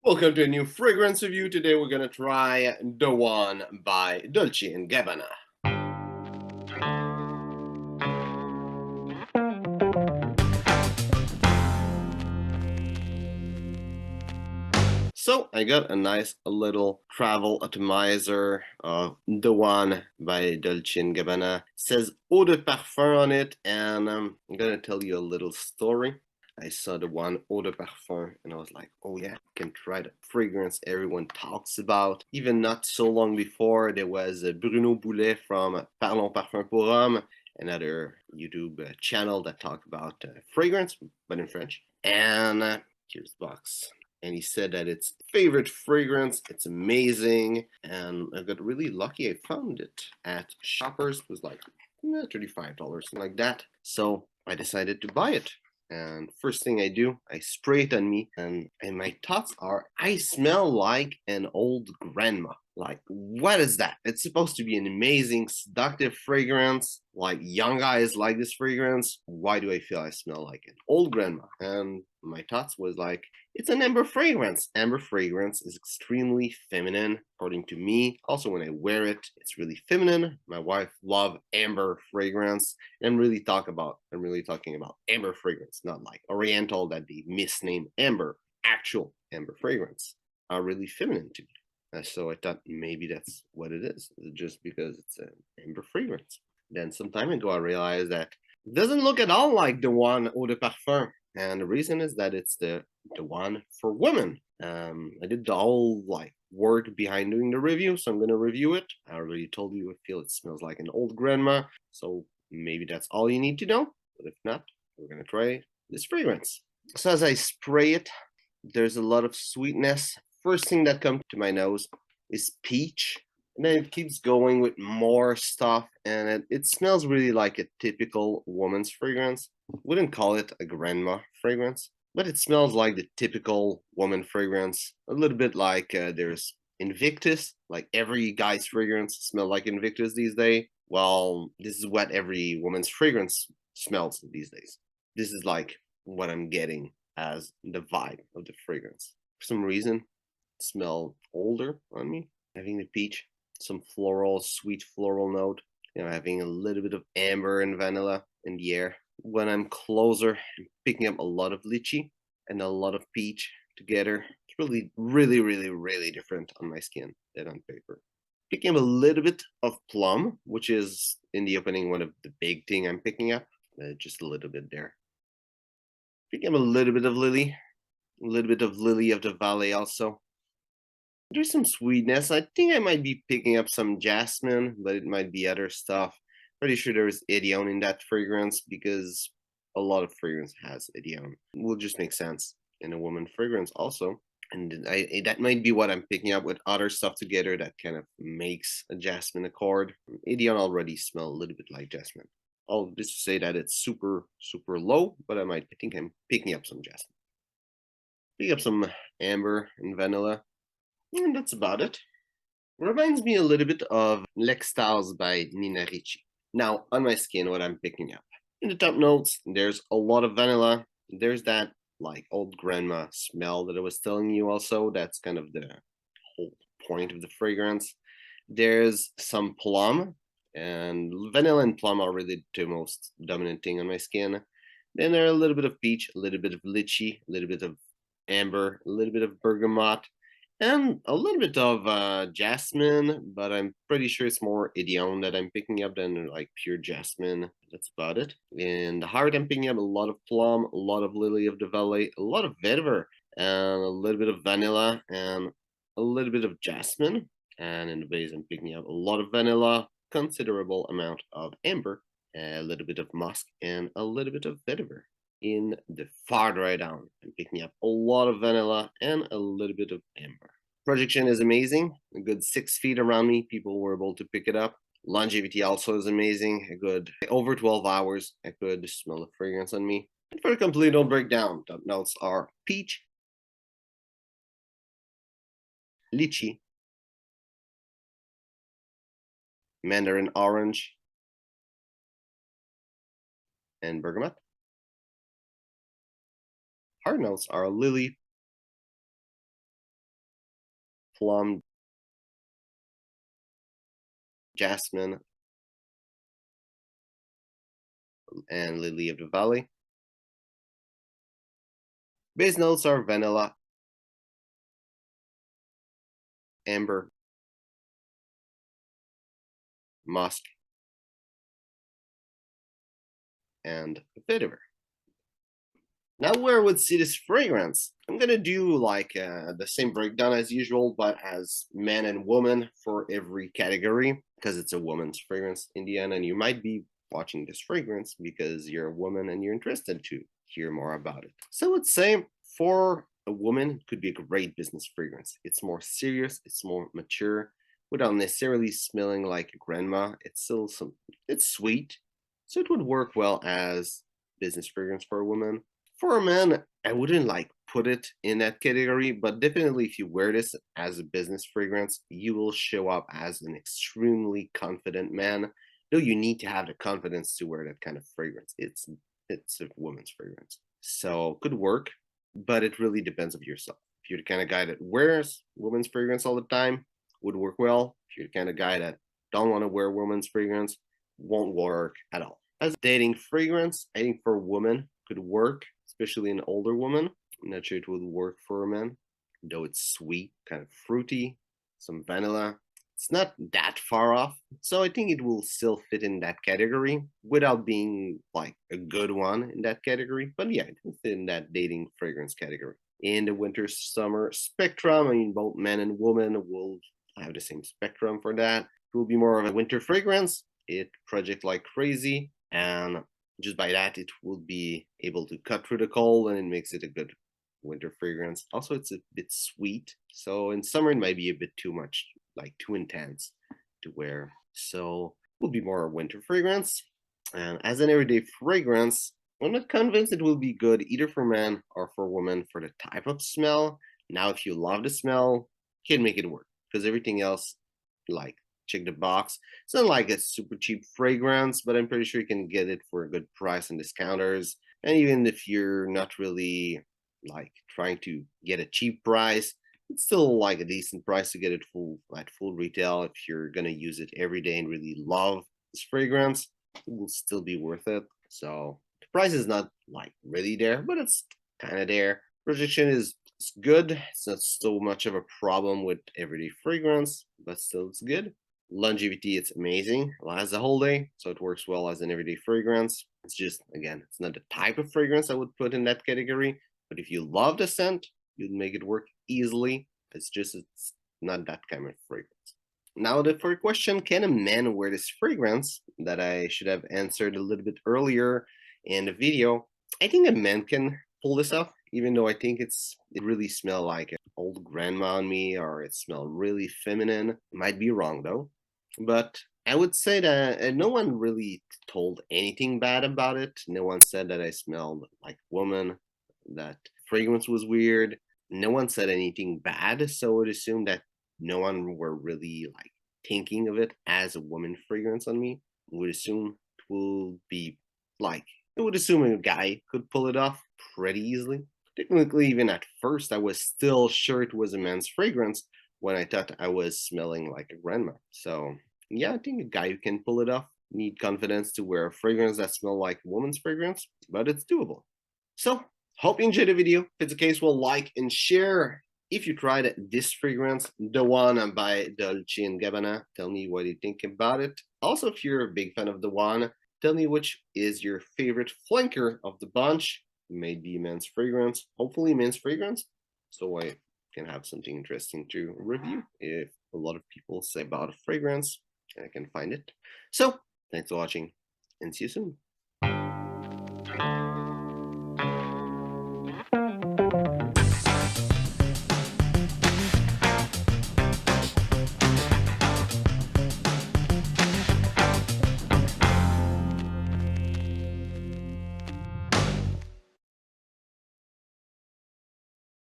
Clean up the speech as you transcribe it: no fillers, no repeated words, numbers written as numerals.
Welcome to a new fragrance review. Today we're gonna try the one by Dolce and Gabbana. So I got a nice little travel atomizer of the one by Dolce and Gabbana. It says Eau de Parfum on it, and I'm gonna tell you a little story. I saw the one Eau de Parfum and I was like, oh yeah, I can try the fragrance everyone talks about. Even not so long before, there was Bruno Boulet from Parlons Parfum pour Homme, another YouTube channel that talked about fragrance, but in French. And here's the box. And he said that it's favorite fragrance. It's amazing, and I got really lucky. I found it at Shoppers. It was like $35, something like that. So I decided to buy it. And first thing I do, I spray it on me, and my thoughts are, I smell like an old grandma. Like, what is that? It's supposed to be an amazing, seductive fragrance. Like, young guys like this fragrance. Why do I feel I smell like an old grandma? And my thoughts was like, it's an amber fragrance. Amber fragrance is extremely feminine, according to me. Also, when I wear it, it's really feminine. My wife loves amber fragrance. I'm really talking about amber fragrance, not like Oriental that they misname amber. Actual amber fragrance are really feminine to me. So I thought maybe that's what it is, just because it's an amber fragrance. Then some time ago, I realized that it doesn't look at all like the one Eau de Parfum. And the reason is that it's the one for women. I did the whole like work behind doing the review, so I'm gonna review it. I already told you I feel it smells like an old grandma, so maybe that's all you need to know. But if not, we're gonna try this fragrance. So as I spray it, there's a lot of sweetness. First thing that comes to my nose is peach. And then it keeps going with more stuff, and it smells really like a typical woman's fragrance. Wouldn't call it a grandma fragrance, but it smells like the typical woman fragrance. A little bit like there's Invictus, like every guy's fragrance smells like Invictus these days. Well, this is what every woman's fragrance smells these days. This is like what I'm getting as the vibe of the fragrance. For some reason, it smells older on me. Having the peach, some floral, sweet floral note, having a little bit of amber and vanilla in the air. When I'm closer, I'm picking up a lot of lychee and a lot of peach together. It's really, really, really, really different on my skin than on paper. Picking up a little bit of plum, which is in the opening one of the big thing I'm picking up, just a little bit there. Picking up a little bit of lily, a little bit of lily of the valley also. There's some sweetness. I think I might be picking up some jasmine, but it might be other stuff. Pretty sure there's idiom in that fragrance because a lot of fragrance has idiom. It will just make sense in a woman fragrance also. And that might be what I'm picking up with other stuff together that kind of makes a jasmine accord. Idiom already smell a little bit like jasmine. All this to say that it's super, super low, but I think I'm picking up some jasmine. Pick up some amber and vanilla. And that's about it. Reminds me a little bit of L'Extase by Nina Ricci. Now, on my skin, what I'm picking up. In the top notes, there's a lot of vanilla. There's that like old grandma smell that I was telling you also. That's kind of the whole point of the fragrance. There's some plum, and vanilla and plum are really the two most dominant thing on my skin. Then there are a little bit of peach, a little bit of lychee, a little bit of amber, a little bit of bergamot, and a little bit of jasmine, but I'm pretty sure it's more idiom that I'm picking up than like pure jasmine. That's about it. In the heart, I'm picking up a lot of plum, a lot of lily of the valley, a lot of vetiver, and a little bit of vanilla, and a little bit of jasmine. And in the base, I'm picking up a lot of vanilla, considerable amount of amber, a little bit of musk, and a little bit of vetiver. In the far right down, I'm picking up a lot of vanilla and a little bit of amber. Projection is amazing. A good 6 feet around me, people were able to pick it up. Longevity also is amazing. A good over 12 hours, I could smell the fragrance on me. And for a complete note breakdown, top notes are peach, lychee, mandarin orange, and bergamot. Hard notes are lily, plum, jasmine, and lily of the valley. Base notes are vanilla, amber, musk, and vetiver. Now where would see this fragrance? I'm gonna do like the same breakdown as usual, but as man and woman for every category, because it's a woman's fragrance in the end, and you might be watching this fragrance because you're a woman and you're interested to hear more about it. So let's say for a woman, it could be a great business fragrance. It's more serious, it's more mature, without necessarily smelling like a grandma. It's still it's sweet, so it would work well as business fragrance for a woman. For a man, I wouldn't like put it in that category, but definitely if you wear this as a business fragrance, you will show up as an extremely confident man. Though you need to have the confidence to wear that kind of fragrance. It's a woman's fragrance. So could work, but it really depends of yourself. If you're the kind of guy that wears women's fragrance all the time, would work well. If you're the kind of guy that don't want to wear women's fragrance, won't work at all. As dating fragrance, I think for a woman could work, especially an older woman. I'm not sure it would work for a man, though it's sweet, kind of fruity, some vanilla. It's not that far off, so I think it will still fit in that category without being like a good one in that category. But yeah, it will fit in that dating fragrance category. In the winter summer spectrum, I mean, both men and women will have the same spectrum for that. It will be more of a winter fragrance. It project like crazy, and just by that it will be able to cut through the cold, and it makes it a good winter fragrance. Also, it's a bit sweet, so in summer it might be a bit too much, like too intense to wear. So it will be more a winter fragrance. And as an everyday fragrance, I'm not convinced it will be good either for men or for women for the type of smell. Now, if you love the smell, you can make it work because everything else, like, check the box. It's not like a super cheap fragrance, but I'm pretty sure you can get it for a good price in discounters. And even if you're not really like trying to get a cheap price, it's still like a decent price to get it at full retail. If you're gonna use it every day and really love this fragrance, it will still be worth it. So the price is not like really there, but it's kind of there. Projection is it's good. It's not so much of a problem with everyday fragrance, but still it's good. Longevity, it's amazing. It lasts the whole day, so it works well as an everyday fragrance. It's just, again, it's not the type of fragrance I would put in that category, but if you love the scent, you'd make it work easily. It's not that kind of fragrance. Now, the third question, can a man wear this fragrance that I should have answered a little bit earlier in the video? I think a man can pull this off, even though I think it really smells like an old grandma on me, or it smells really feminine. Might be wrong though. But I would say that no one really told anything bad about it. No one said that I smelled like a woman, that fragrance was weird. No one said anything bad, so I would assume that no one were really like thinking of it as a woman fragrance on me. I would assume it will be like, I would assume a guy could pull it off pretty easily. Technically, even at first, I was still sure it was a man's fragrance when I thought I was smelling like a grandma. So yeah, I think a guy who can pull it off need confidence to wear a fragrance that smells like a woman's fragrance, but it's doable. So hope you enjoyed the video. If it's the case, well, like and share. If you tried this fragrance, the one by Dolce & Gabbana, tell me what you think about it. Also, if you're a big fan of the one, tell me which is your favorite flanker of the bunch. Maybe men's fragrance, hopefully men's fragrance, so I can have something interesting to review if a lot of people say about a fragrance and I can find it. So thanks for watching and see you soon.